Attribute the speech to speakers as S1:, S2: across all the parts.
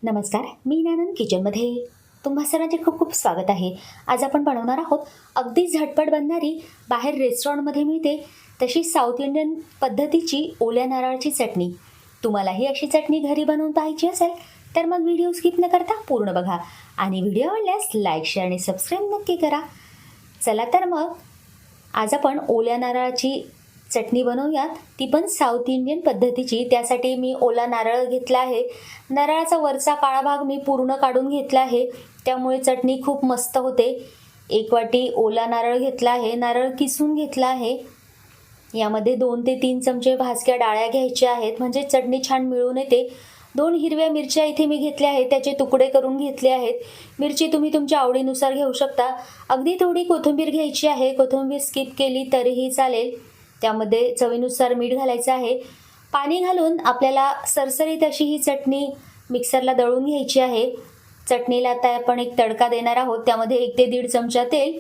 S1: नमस्कार, मी नानन किचनमध्ये तुम्हा सर्वांचे खूप खूप स्वागत आहे. आज आपण बनवणार आहोत अगदी झटपट बनणारी, बाहेर रेस्टॉरंटमध्ये मिळते तशी साऊथ इंडियन पद्धतीची ओल्या नारळाची चटणी. तुम्हालाही अशी चटणी घरी बनवून पाहायची असेल तर मग व्हिडिओ स्किप न करता पूर्ण बघा आणि व्हिडिओ आवडल्यास लाईक, शेअर आणि सबस्क्राईब नक्की करा. चला तर मग आज आपण ओल्या नारळाची चटणी बनवूयात, ती पण साऊथ इंडियन पद्धतीची. त्यासाठी मी ओला नारळ घेतला आहे. नारळाचा वरचा काळा भाग मी पूर्ण काढून घेतला आहे, त्यामुळे चटणी खूप मस्त होते. 1 वाटी ओला नारळ घेतला आहे. नारळ किसून घेतला आहे. यामध्ये 2 ते 3 चमचे भाजक्या डाळ्या घ्यायच्या आहेत, म्हणजे चटणी छान मिळून येते. 2 हिरव्या मिरच्या इथे मी घेतल्या आहेत, त्याचे तुकडे करून घेतले आहेत. मिरची तुम्ही तुमच्या आवडीनुसार घेऊ शकता. अगदी थोडी कोथिंबीर घ्यायची आहे. कोथिंबीर स्किप केली तरीही चालेल. त्यामध्ये चवीनुसार मीठ घालायचं आहे. पाणी घालून आपल्याला सरसरीत अशी ही चटणी मिक्सरला दळून घ्यायची आहे. चटणीला आता आपण एक तडका देणार आहोत. त्यामध्ये 1 ते 1.5 चमचा तेल,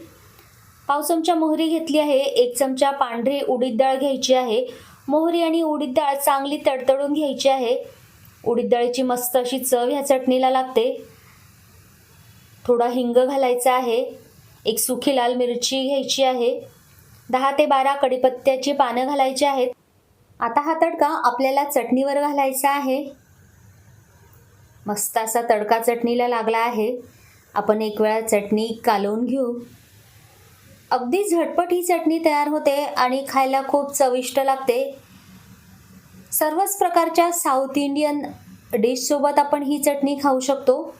S1: पाव चमचा मोहरी घेतली आहे. 1 चमचा पांढरी उडीद डाळ घ्यायची आहे. मोहरी आणि उडीद डाळ चांगली तडतडून घ्यायची आहे. उडीद डाळीची मस्त अशी चव ह्या चटणीला लागते. थोडा हिंग घालायचा आहे. 1 सुकी लाल मिरची घ्यायची आहे. 10 ते 12 कढीपत्त्याची पानं घालायची आहेत. आता हा तडका आपल्याला चटणीवर घालायचा आहे. मस्त असा तडका चटणीला लागला आहे. आपण एक वेळा चटणी कालवून घेऊ. अगदी झटपट ही चटणी तयार होते आणि खायला खूप चविष्ट लागते. सर्वच प्रकारच्या साऊथ इंडियन डिशसोबत आपण ही चटणी खाऊ शकतो.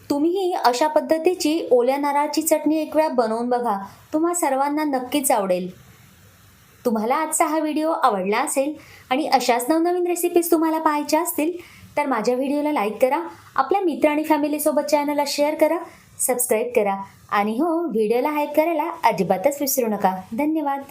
S1: तुम्हीही अशा पद्धतीची ओल्या नारळाची चटणी एक वेळा बनवून बघा. तुम्हा सर्वांना नक्कीच आवडेल. तुम्हाला आजचा हा व्हिडिओ आवडला असेल आणि अशाच नवनवीन रेसिपीज तुम्हाला पाहायच्या असतील तर माझ्या व्हिडिओला लाईक करा, आपल्या मित्र आणि फॅमिलीसोबत चॅनलला शेअर करा, सबस्क्राईब करा आणि हो, व्हिडिओला हाईप करायला अजिबातच विसरू नका. धन्यवाद.